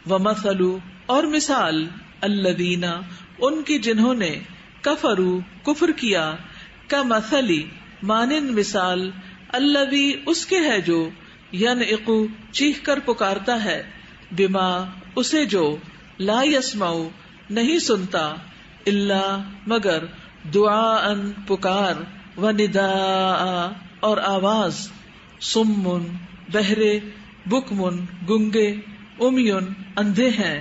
ومثل اور مثال الذین ان کی جنہوں نے کفروا کفر کیا کمثل مانند مثال الذی اس کے ہے جو ینعق چیخ کر پکارتا ہے بما اسے جو لا یسمع نہیں سنتا الا مگر دعاء پکار و نداء اور آواز صم بہرے بکمن گنگے امیون اندھے ہیں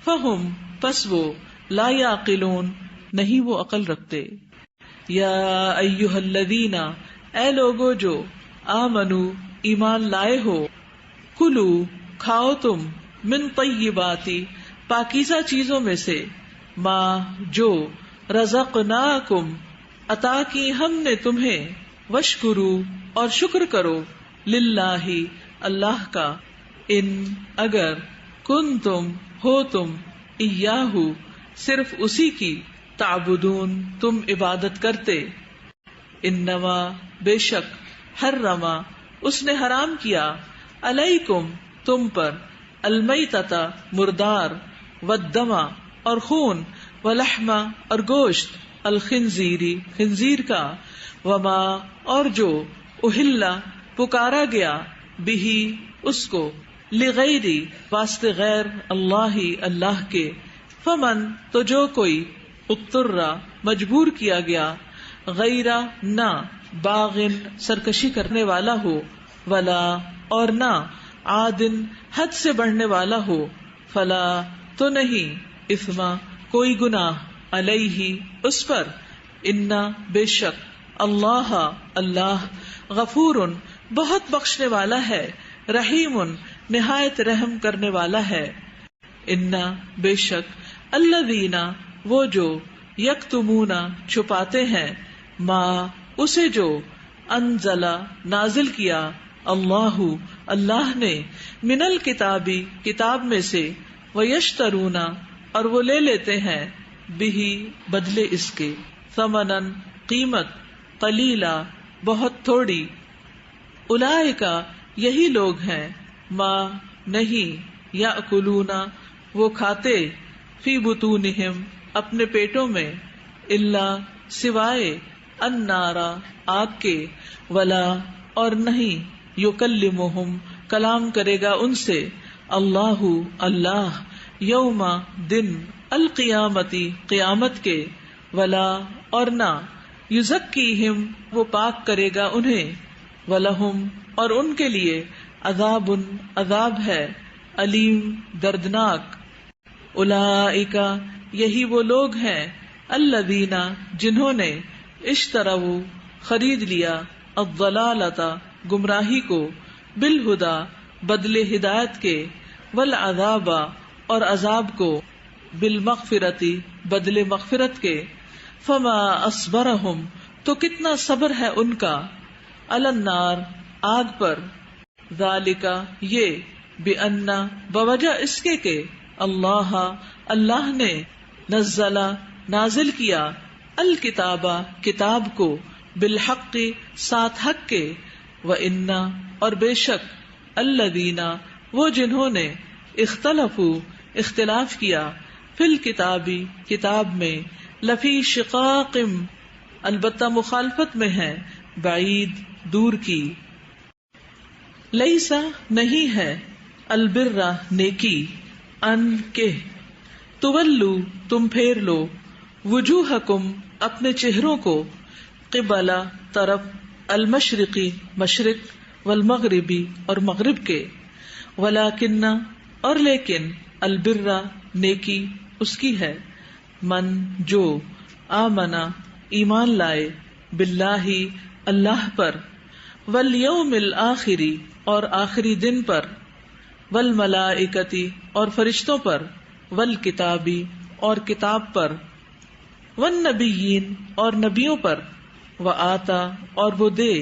فہم پس وہ لا یعقلون نہیں وہ عقل رکھتے. یا ایھا الذین اے لوگو جو آمنو ایمان لائے ہو کلو کھاؤ تم من طیباتی پاکیزہ چیزوں میں سے ما جو رزقناکم عطا کی ہم نے تمہیں وشکرو اور شکر کرو للہ اللہ کا ان اگر کنتم ہو تم ایاہ صرف اسی کی تعبدون تم عبادت کرتے. انما بے شک حرما اس نے حرام کیا علیکم تم پر المیتۃ مردار والدم اور خون واللحم اور گوشت الخنزیری خنزیر کا وما اور جو اہلا پکارا گیا بھی اس کو لغیری واسطے غیر اللہ اللہ کے فمن تو جو کوئی اضطر مجبور کیا گیا غیر نہ باغن سرکشی کرنے والا ہو ولا اور نہ عادن حد سے بڑھنے والا ہو فلا تو نہیں اثما کوئی گناہ علیہ اس پر انا بے شک اللہ اللہ غفور بہت بخشنے والا ہے رحیم نہایت رحم کرنے والا ہے. انا بے شک الذین وہ جو یکتمون چھپاتے ہیں ما اسے جو انزلا نازل کیا اللہ اللہ نے من الکتابی کتاب میں سے ویشترون اور وہ لے لیتے ہیں بھی بدلے اس کے ثمنن قیمت قلیلا بہت تھوڑی اولئک یہی لوگ ہیں ما نہیں یاکلون وہ کھاتے فی بطونہم اپنے پیٹوں میں الا سوائے النار آگ کے ولا اور نہیں یکلمہم کلام کرے گا ان سے اللہ اللہ یوم دن القیامتی قیامت کے ولا اور نہ یزکیہم وہ پاک کرے گا انہیں ولہم اور ان کے لیے عذاب عذاب ہے علیم دردناک. اولئک یہی وہ لوگ ہیں الذین جنہوں نے اشتروا خرید لیا الضلالۃ گمراہی کو بالہدی بدلے ہدایت کے والعذاب اور عذاب کو بالمغفرۃ بدلے مغفرت کے فما اصبرہم تو کتنا صبر ہے ان کا علی النار آگ پر ذالک یہ بأن بوجہ اس کے کہ اللہ اللہ نے نزل نازل کیا الکتاب کتاب کو بالحق ساتھ حق کے وان اور بے شک الذین وہ جنہوں نے اختلفوا اختلاف کیا فی الکتابی کتاب میں لفی شقاق البتہ مخالفت میں ہے بعید دور کی. لیسا نہیں ہے البر نیکی ان کے تولو تم پھیر لو وجوہکم اپنے چہروں کو قبل طرف المشرقی مشرق والمغربی اور مغرب کے ولیکن اور لیکن البر نیکی اس کی ہے من جو آمنا ایمان لائے باللہ اللہ پر والیوم الآخری اور آخری دن پر والملائکتی اور فرشتوں پر والکتابی اور کتاب پر والنبیین اور نبیوں پر وآتا اور وہ دے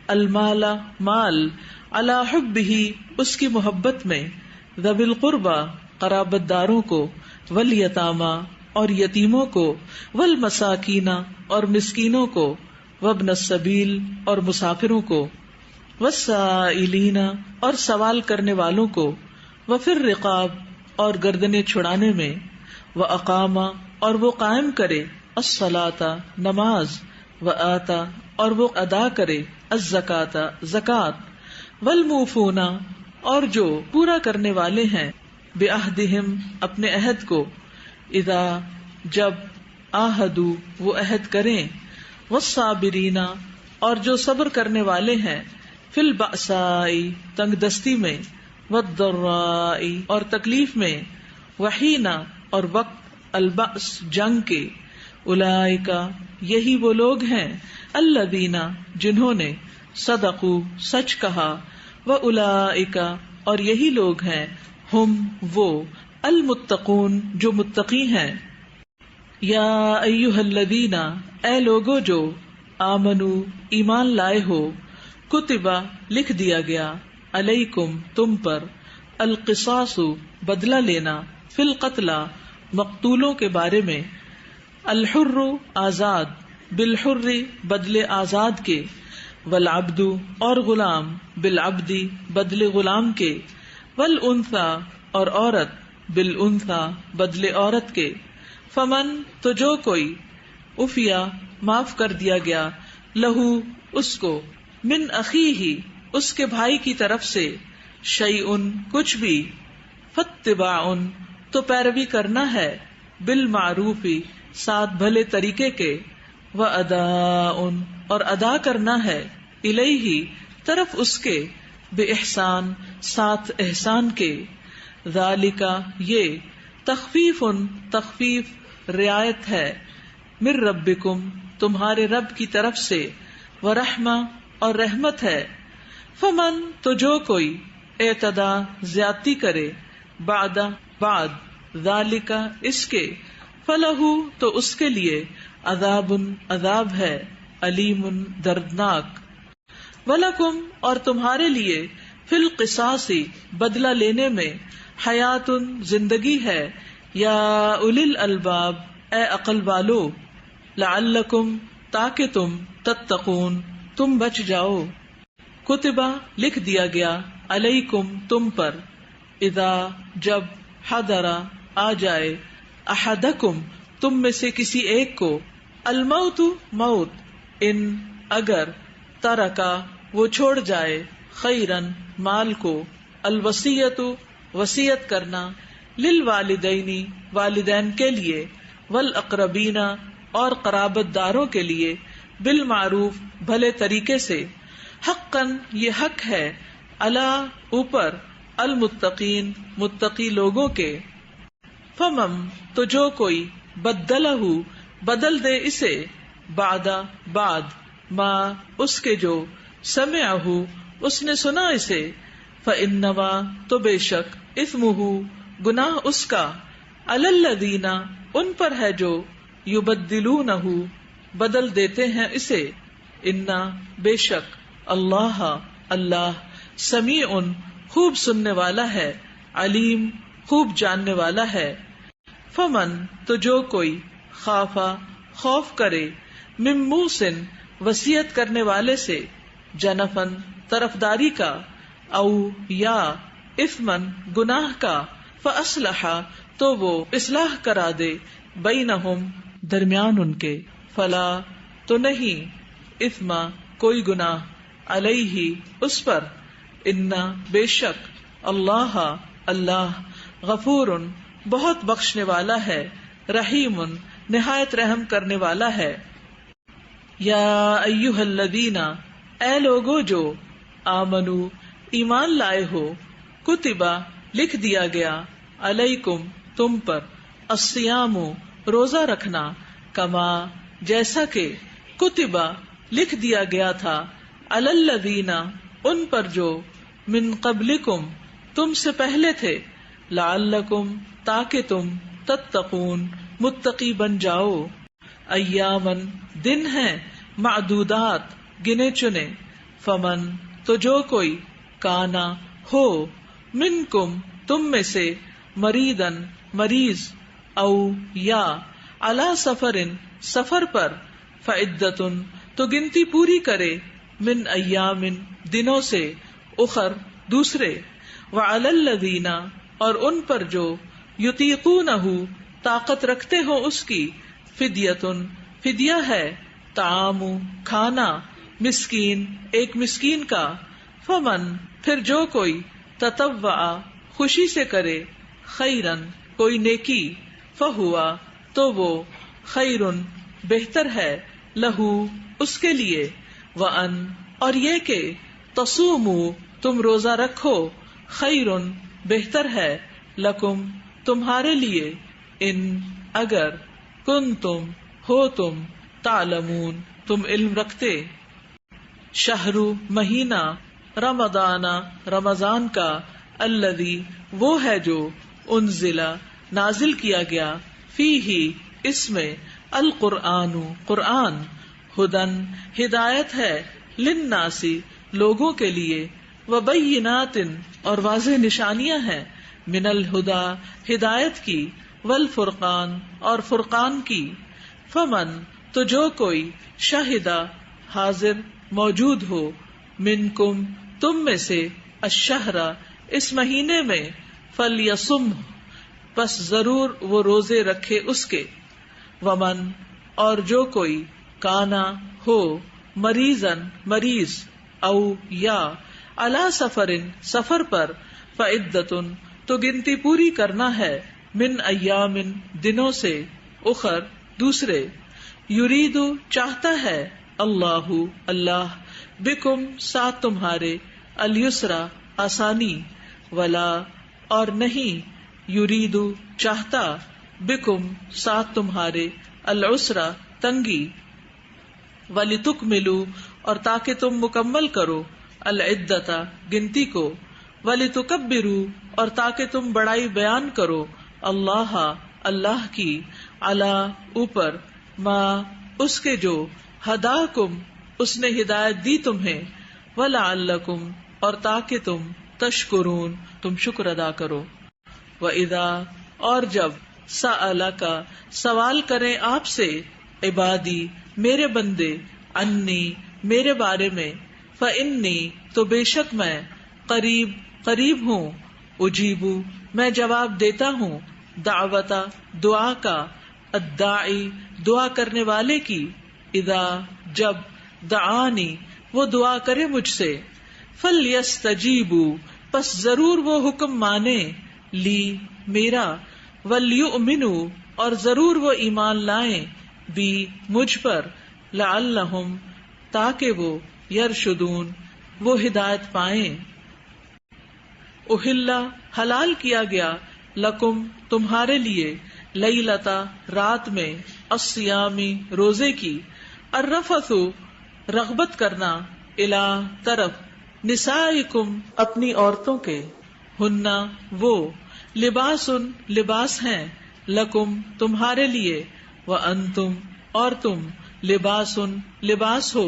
المال مال علی حبہ اس کی محبت میں ذوی القربى قرابت داروں کو والیتامی اور یتیموں کو والمساکین اور مسکینوں کو وابن السبیل اور مسافروں کو والسائلین اور سوال کرنے والوں کو وفی الرقاب اور گردنیں چھڑانے میں، وَأَقَامَ اور وہ قائم کرے، الصَّلَاةَ نماز، وَآتَى اور وہ ادا کرے، الزَّکَاةَ زکوٰۃ، وَالْمُوفُونَ اور جو پورا کرنے والے ہیں، بِعَہْدِہِمْ اپنے عہد کو، اذا جب، عاہدوا وہ عہد کریں، وَالصَّابِرِینَ اور جو صبر کرنے والے ہیں، فی البأساء تنگ دستی میں، والضراء اور تکلیف میں، وحین اور وقت البأس جنگ کے، اولئک یہی وہ لوگ ہیں، الذین جنہوں نے، صدقوا سچ کہا، واولئک اور یہی لوگ ہیں، ہم وہ، المتقون جو متقی ہیں۔ یا ایھا الذین اے لوگو جو، آمنو ایمان لائے ہو، کتبہ لکھ دیا گیا، علیکم تم پر، القصاص بدلہ لینا، فی القتلی مقتولوں کے بارے میں، الحر آزاد، بالحر بدلے آزاد کے، والعبد اور غلام، بالعبد بدلے غلام کے، والانثی اور عورت، بالانثی بدلے عورت کے، فمن تو جو کوئی، عفیا معاف کر دیا گیا، لہو اس کو، من اخیہ اس کے بھائی کی طرف سے، شیئن کچھ بھی، فاتباع تو پیروی کرنا ہے، بالمعروف ساتھ بھلے طریقے کے، واداء اور ادا کرنا ہے، الیہ طرف اس کے، باحسان ساتھ احسان کے، ذالک یہ، تخفیف تخفیف رعایت ہے، من ربکم تمہارے رب کی طرف سے، ورحمہ اور رحمت ہے، فمن تو جو کوئی، اعتدا زیادتی کرے، بعد ذالک اس کے، فلہ تو اس کے لیے، عذاب عذاب ہے، علیم دردناک، ولکم اور تمہارے لیے، فی القصاص بدلہ لینے میں، حیات زندگی ہے، یا اولی الالباب اے عقل والو، لعلکم تاکہ تم، تتقون تم بچ جاؤ، کتبہ لکھ دیا گیا، علیکم تم پر، اذا جب، حضر آ جائے، احدکم تم میں سے کسی ایک کو، الموت موت، ان اگر، ترکا وہ چھوڑ جائے، خیرن مال کو، الوصیت وصیت کرنا، للوالدین والدین کے لیے، والاقربین اور قرابت داروں کے لیے، بالمعروف بھلے طریقے سے، حقا یہ حق ہے، علی اوپر، المتقین متقی لوگوں کے، فمم تو جو کوئی، بدلہ بدل دے اسے، بعد ما اس کے جو، سمعہ اس نے سنا اسے، فانما تو بے شک، اثمہ گناہ اس کا، علی الذین ان پر ہے جو، یبدلونہ بدل دیتے ہیں اسے، انا بے شک، اللہ اللہ، سمیع خوب سننے والا ہے، علیم خوب جاننے والا ہے، فمن تو جو کوئی، خافا خوف کرے، من موسن وصیت کرنے والے سے، جنفن طرفداری کا، او یا اثمن گناہ کا، فاصلح تو وہ اصلاح کرا دے، بینہم درمیان ان کے، فلا تو نہیں، اثما کوئی گناہ، علیہ اس پر، انا بے شک، اللہ اللہ، غفور بہت بخشنے والا ہے، رحیم نہایت رحم کرنے والا ہے۔ یا ایھا الذین اے لوگو جو، آمنو ایمان لائے ہو، کتبہ لکھ دیا گیا، علیکم تم پر، الصیام روزہ رکھنا، کما جیسا کہ، کتبہ لکھ دیا گیا تھا، علی الذین ان پر جو، من قبلکم تم سے پہلے تھے، لعلکم تاکہ تم، تتقون متقی بن جاؤ، ایامن دن ہیں، معدودات گنے چنے، فمن تو جو کوئی، کانا ہو، منکم تم میں سے، مریدن مریض، او یا، علی سفرن سفر پر، فعدتن تو گنتی پوری کرے، من ایامن دنوں سے، اخر دوسرے، وعلی الذین اور ان پر جو، یطیقونہ طاقت رکھتے ہو اس کی، فدیتن فدیہ ہے، طعام کھانا، مسکین ایک مسکین کا، فمن پھر جو کوئی تطوع خوشی سے کرے، خیرن کوئی نیکی، فہوا تو وہ، خیرن بہتر ہے، لہو اس کے لیے، وان اور یہ کہ تصوموا تم روزہ رکھو، خیرن بہتر ہے، لکم تمہارے لیے، ان اگر کنتم ہو تم، تعلمون تم علم رکھتے۔ شہر مہینہ، رمضان رمضان کا، الذی وہ ہے جو، انزل نازل کیا گیا، فیہ اس میں، القرآن قرآن، ہدن ہدایت ہے، للناس لوگوں کے لیے، وبینات اور واضح نشانیاں ہیں، من الہدی ہدایت کی، والفرقان اور فرقان کی، فمن تو جو کوئی، شہدہ حاضر موجود ہو، منکم تم میں سے، الشہر اس مہینے میں، فلیصم پس ضرور وہ روزے رکھے اس کے، ومن اور جو کوئی، کانا ہو، مریضن مریض، او یا، علی سفرن سفر پر، فعدتن تو گنتی پوری کرنا ہے، من ایامن دنوں سے، اخر دوسرے، یریدو چاہتا ہے، اللہ اللہ، بکم ساتھ تمہارے، الیسرا آسانی، ولا اور نہیں، یریدو چاہتا، بکم ساتھ تمہارے، العسرا تنگی، ولتکملوا اور تاکہ تم مکمل کرو، العدتا گنتی کو، ولتکبروا اور تاکہ تم بڑائی بیان کرو، اللہ اللہ کی، علی اوپر، ما اس کے جو، ہداکم اس نے ہدایت دی تمہیں، ولعلکم اور تاکہ تم، تشکرون تم شکر ادا کرو۔ وَإِذَا اور جب، سألک سوال کریں آپ سے، عبادی میرے بندے، انی میرے بارے میں، فإنی تو بے شک میں، قریب قریب ہوں، اجیبو میں جواب دیتا ہوں، دعوتا دعا کا، الداعی دعا کرنے والے کی، اذا جب، دعانی وہ دعا کرے مجھ سے، فلیستجیبوا پس ضرور وہ حکم مانے، لی میرا، ولیؤمنوا اور ضرور وہ ایمان لائیں، بی مجھ پر، لعلہم تاکہ وہ، یرشدون وہ ہدایت پائیں۔ احلا حلال کیا گیا، لکم تمہارے لیے، لیلتا رات میں، الصیامی روزے کی، الرفث رغبت کرنا، الی طرف، نسائکم اپنی عورتوں کے، ہننا وہ، لباس لباس ہیں، لکم تمہارے لیے، وانتم اور تم، لباس لباس ہو،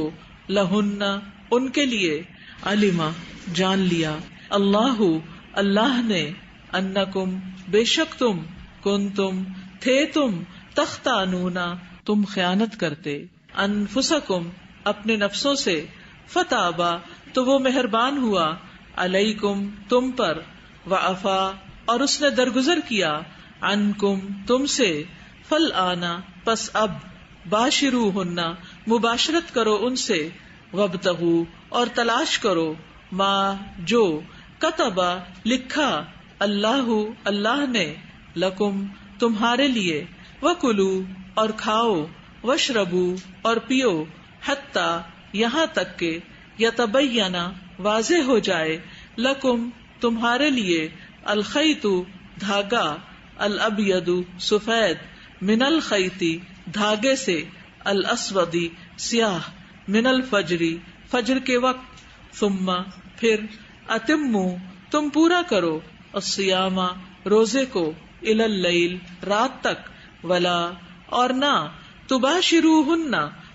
لہن ان کے لیے، علما جان لیا، اللہ اللہ نے، انکم بے شک تم، کنتم تھے تم، تختانون تم خیانت کرتے، انفسکم اپنے نفسوں سے، فتابا تو وہ مہربان ہوا، علیکم تم پر، وعفا اور اس نے درگزر کیا، عنکم تم سے، فالآن پس اب، باشروہن مباشرت کرو ان سے، وابتغوا اور تلاش کرو، ما جو، کتبا لکھا، اللہ اللہ نے، لکم تمہارے لیے، وکلوا اور کھاؤ، واشربوا اور پیو، حتی یہاں تک کہ، یتبین واضح ہو جائے، لکم تمہارے لیے، الخیط دھاگا، الابید سفید، من الخیط دھاگے سے، الاسود سیاہ، من الفجر فجر کے وقت، ثم پھر، اتموا تم پورا کرو، الصیام روزے کو، الی اللیل رات تک، ولا اور نہ، تباشروہن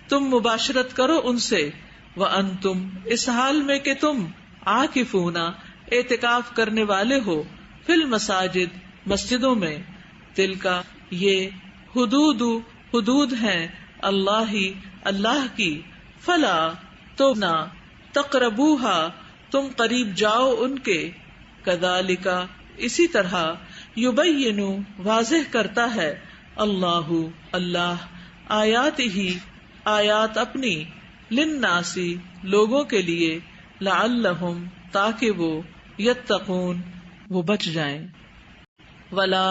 تم مباشرت کرو ان سے، وانتم اس حال میں کہ تم، عاکفون اعتکاف کرنے والے ہو، فی المساجد مسجدوں میں، تلکا یہ، حدود حدود ہیں، اللہ اللہ کی، فلا تو نہ، تقربوہا تم قریب جاؤ ان کے، کذالک اسی طرح، یبین واضح کرتا ہے اللہ اللہ آیات ہی آیات اپنی للناسی لوگوں کے لیے لعلہم تاکہ وہ یتقون وہ بچ جائیں ولا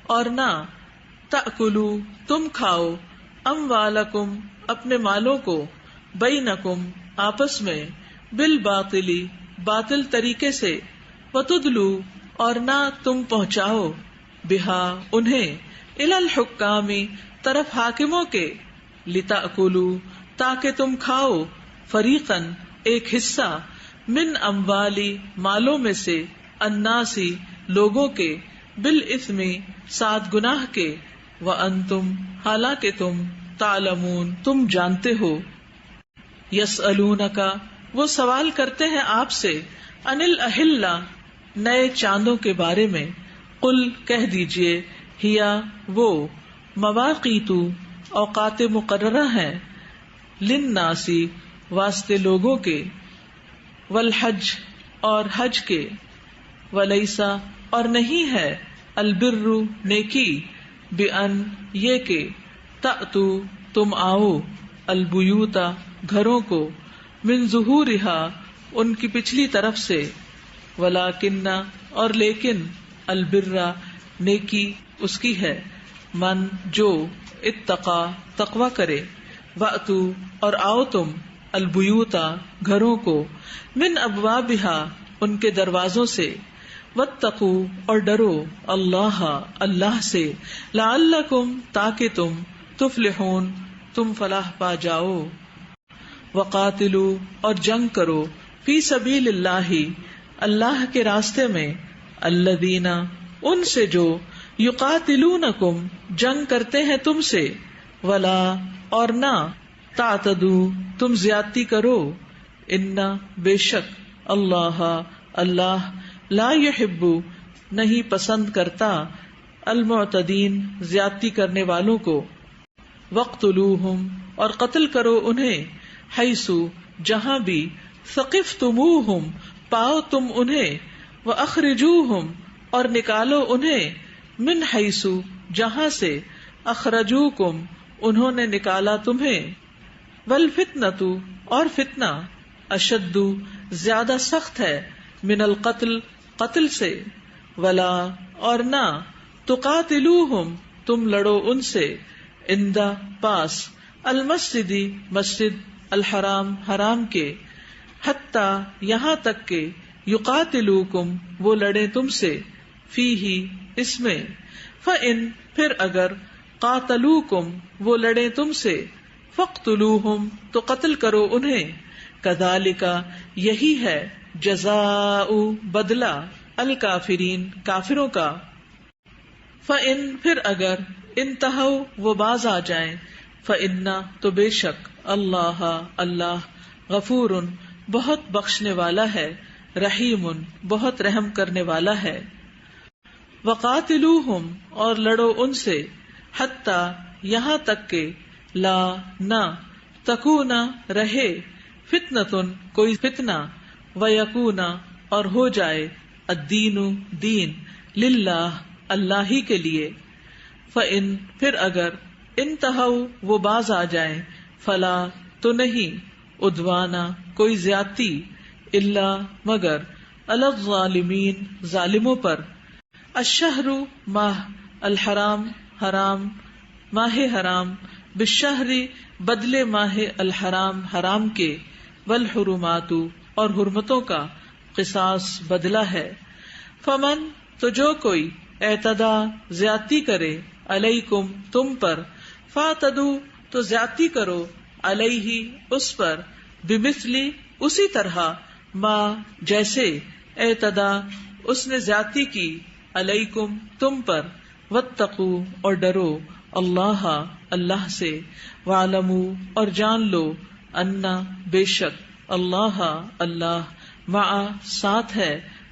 اور نہ تأکلوا تم کھاؤ اموالکم اپنے مالوں کو بینکم آپس میں بالباطل باطل طریقے سے وتدلوا اور نہ تم پہنچاؤ بہا انہیں الی الحکام طرف حاکموں کے لتأکلوا تاکہ تم کھاؤ فریقاً ایک حصہ من اموالی مالوں میں سے الناسی لوگوں کے بالاثم ساتھ گناہ کے وانتم حالانکہ تم تعلمون تم جانتے ہو یسألونک وہ سوال کرتے ہیں آپ سے عن الاحلہ نئے چاندوں کے بارے میں قل کہہ دیجئے ہیا وہ مواقیت اوقات مقررہ ہیں للناسی واسطے لوگوں کے والحج اور حج کے ولیسا اور نہیں ہے البر نیکی بان یہ کہ تأتو تم آؤ البیوتا گھروں کو من ظہورہا ان کی پچھلی طرف سے ولیکن اور لیکن البرا نیکی اس کی ہے من جو اتقا تقوی کرے واتو اور آؤ تم البیوتا گھروں کو من ابوابہا ان کے دروازوں سے واتقو اور ڈرو اللہ اللہ سے لعلکم تاکہ تم تفلحون تم فلاح پا جاؤ وقاتلو اور جنگ کرو فی سبیل اللہ اللہ کے راستے میں الذین ان سے جو یقاتلونکم جنگ کرتے ہیں تم سے ولا اور نہ تعتدو تم زیادتی کرو ان بے شک اللہ اللہ لا یحب نہیں پسند کرتا المعتدین زیادتی کرنے والوں کو وقتلوہم اور قتل کرو انہیں حیثو جہاں بھی ثقفتموہم پاؤ تم انہیں واخرجوہم اور نکالو انہیں من حیثو جہاں سے اخرجوکم انہوں نے نکالا تمہیں والفتنۃ اور فتنہ اشد زیادہ سخت ہے من القتل قتل سے ولا اور نہ تقاتلوہم تم لڑو ان سے اندہ پاس المسجد مسجد الحرام حرام کے حتی یہاں تک کہ یقاتلوکم وہ لڑے تم سے فیہ اس میں فإن پھر اگر قاتلوکم وہ لڑے تم سے فاقتلوہم تو قتل کرو انہیں کذالک یہی ہے جزاء بدلہ الکافرین کافروں کا فإن پھر اگر انتہوا وہ باز آ جائیں فإن تو بے شک اللہ اللہ غفور بہت بخشنے والا ہے رحیم بہت رحم کرنے والا ہے وقاتلوہم اور لڑو ان سے حتی یہاں تک کہ لا نہ تکون رہے فتنۃ کوئی فتنہ ویکون اور ہو جائے الدین دین للہ اللہ ہی کے لیے فإن پھر اگر انتہوا وہ باز آ جائیں فلا تو نہیں عدوانا کوئی زیادتی الا مگر علی الظالمین ظالموں پر الشہر ماہ الحرام حرام ماہ حرام بالشہر بدلے ماہ الحرام حرام کے والحرمات اور حرمتوں کا قصاص بدلہ ہے فمن تو جو کوئی اعتدا زیادتی کرے علیکم تم پر فاعتدوا تو زیادتی کرو علیہ اس پر بمثلی اسی طرح ما جیسے اعتدا اس نے زیادتی کی علیکم تم پر واتقوا اور ڈرو اللہ اللہ سے وعلموا اور جان لو انا بے شک اللہ اللہ مع ساتھ ہے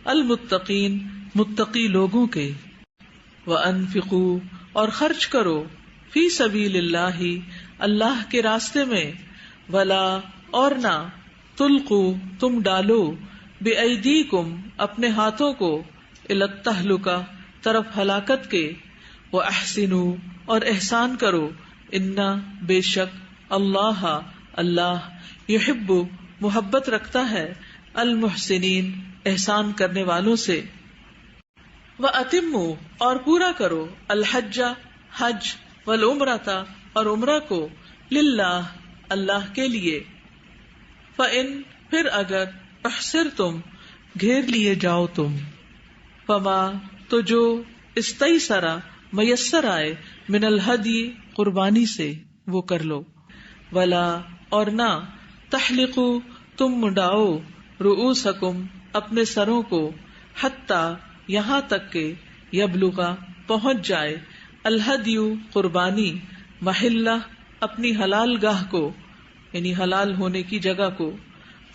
المتقین متقی لوگوں کے وانفقوا اور خرچ کرو فی سبیل اللہ اللہ کے راستے میں ولا اور نہ تلقوا تم ڈالو بایدیکم اپنے ہاتھوں کو الی التہلکہ طرف ہلاکت کے، وَأَحْسِنُوا اور احسان کرو، اِنَّا بے شک اللہ اللہ یحب محبت رکھتا ہے المحسنین احسان کرنے والوں سے۔ وَأَتِمُّوا اور پورا کرو الحج حج والعمرۃ اور عمرہ کو للہ اللہ کے لیے۔ فَإِن پھر اگر احصرتم گھیر لیے جاؤ تم، فما تو جو استیسر میسر آئے من الہدی قربانی سے وہ کر لو، ولا اور نہ تحلقوا تم منڈاؤ رؤوسکم اپنے سروں کو، حتی یہاں تک کہ یبلغ پہنچ جائے الہدی قربانی محلہ اپنی حلال گاہ کو، یعنی حلال ہونے کی جگہ کو۔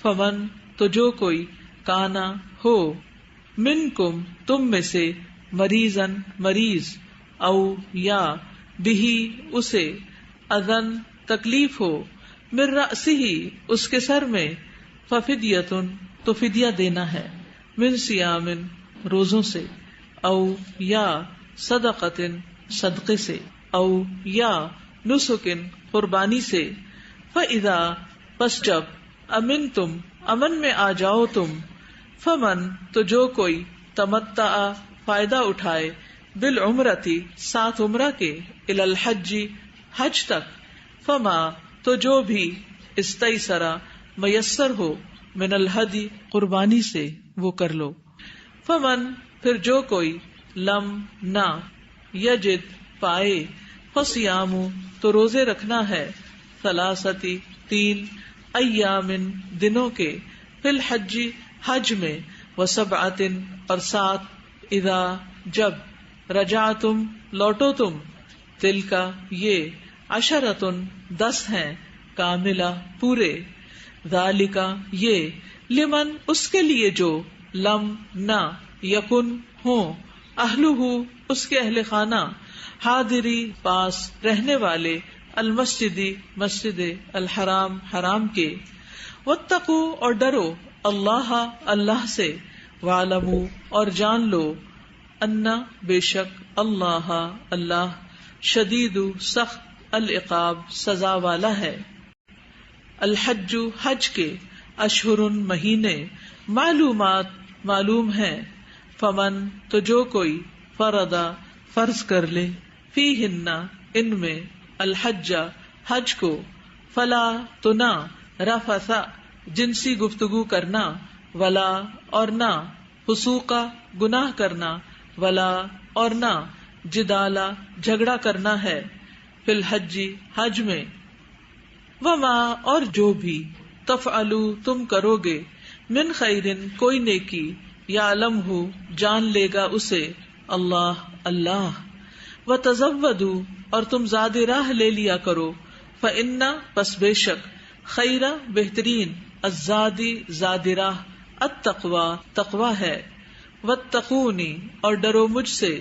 فمن تو جو کوئی کانا ہو منکم تم میں سے مریضن مریض، او یا بہی اسے اذن تکلیف ہو، من رأسہ اس کے سر میں، ففدیۃ تو فدیہ دینا ہے، من صیام روزوں سے، او یا صدقۃ صدقے سے، او یا نسک قربانی سے۔ فَإِذَا پس جب امنتم امن میں آ جاؤ تم، فمن تو جو کوئی تمتع فائدہ اٹھائے بالعمرتی ساتھ عمرہ کے، الی الحج حج تک، فما تو جو بھی استیسرا میسر ہو من الہدی قربانی سے وہ کر لو۔ فمن پھر جو کوئی لم نہ یجد پائے، فصیام تو روزے رکھنا ہے، ثلاثتی 3 ایام دنوں کے، فی الحج حج میں، وسبعۃ اور 7 اذا جب رجعتم لوٹو تم، تلکا یہ 10 10 ہیں، کاملہ پورے، ذالکا یہ لمن اس کے لیے جو لم نہ یکن ہوں اہلہ اس کے اہل خانہ، حاضری پاس رہنے والے، المسجدی مسجد الحرام حرام کے، واتقوا اور ڈرو اللہ اللہ سے، وعلموا اور جان لو انا بے شک اللہ اللہ شدید سخت العقاب سزا والا ہے۔ الحج حج کے، اشہر مہینے، معلومات معلوم ہیں، فمن تو جو کوئی فرضا فرض کر لے، فیہن ان میں، الحج حج کو، فلا تو نہ رفث جنسی گفتگو کرنا، ولا اور نہ فسوقا گناہ کرنا، ولا اور نہ جدالا جھگڑا کرنا ہے، فی الحج حج میں، وما اور جو بھی تفعلوا تم کرو گے، من خیرن کوئی نیکی، یعلمہ جان لے گا اسے اللہ اللہ، وتزودوا اور تم زاد راہ لے لیا کرو، فإن پس بے شک، خیر بہترین، الزادی زاد راہ، التقوی تقوی ہے، واتقونی اور ڈرو مجھ سے،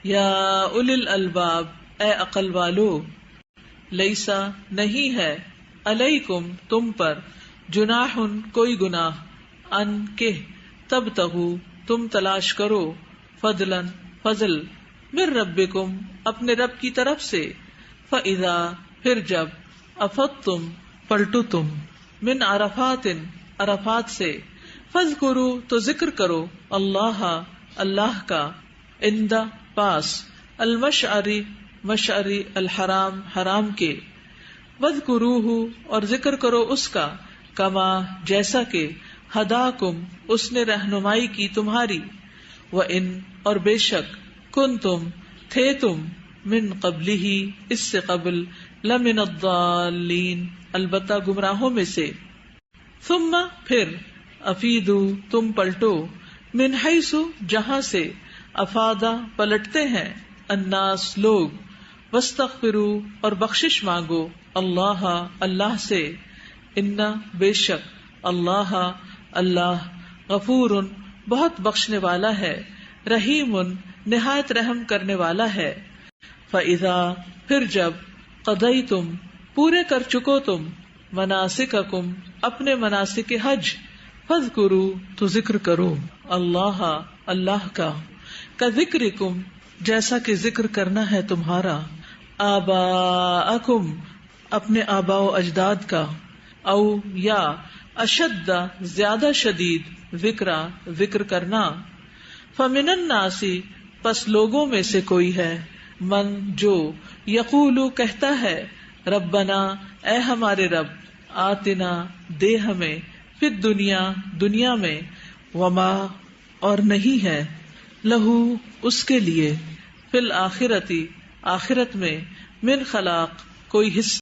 یا اولی الالباب اے عقل والو، لیسا نہیں ہے، علیکم تم پر، جناح کوئی گناہ، ان کہ تبتغوا تم تلاش کرو، فضلا فضل، من ربکم اپنے رب کی طرف سے، فاذا پھر جب افضتم پلٹو تم، من عرفات عرفات سے، فاذکروا تو ذکر کرو اللہ اللہ کا، عند پاس، المشعر مشعر الحرام حرام کے، واذکروہ اور ذکر کرو اس کا، کما جیسا کہ ہداکم اس نے رہنمائی کی تمہاری، وان اور بے شک کنتم تھے تم، من قبلہ اس سے قبل، لمن الضالین البتہ گمراہوں میں سے، ثم پھر افیدو تم پلٹو، من حیث جہاں سے، افادا پلٹتے ہیں، الناس لوگ، واستغفروا اور بخشش مانگو، اللہ اللہ سے، ان بے شک اللہ اللہ غفور بہت بخشنے والا ہے، رحیم نہایت رحم کرنے والا ہے۔ فَإِذَا پھر جب قضیتم پورے کر چکو تم، مناسککم اپنے مناسک حج، فاذکروا تو ذکر کرو اللہ اللہ کا، کذکرکم جیسا کہ ذکر کرنا ہے تمہارا آباءکم اپنے آباء و اجداد کا، او یا اشد زیادہ شدید ذکر کرنا، فمن الناس پس لوگوں میں سے کوئی ہے، من جو یقولو کہتا ہے، ربنا اے ہمارے رب، آتنا دے ہمیں، فی الدنیا دنیا میں، وما اور نہیں ہے، لہو اس کے لیے، فی الآخرتی آخرت میں، من خلاق کوئی حصہ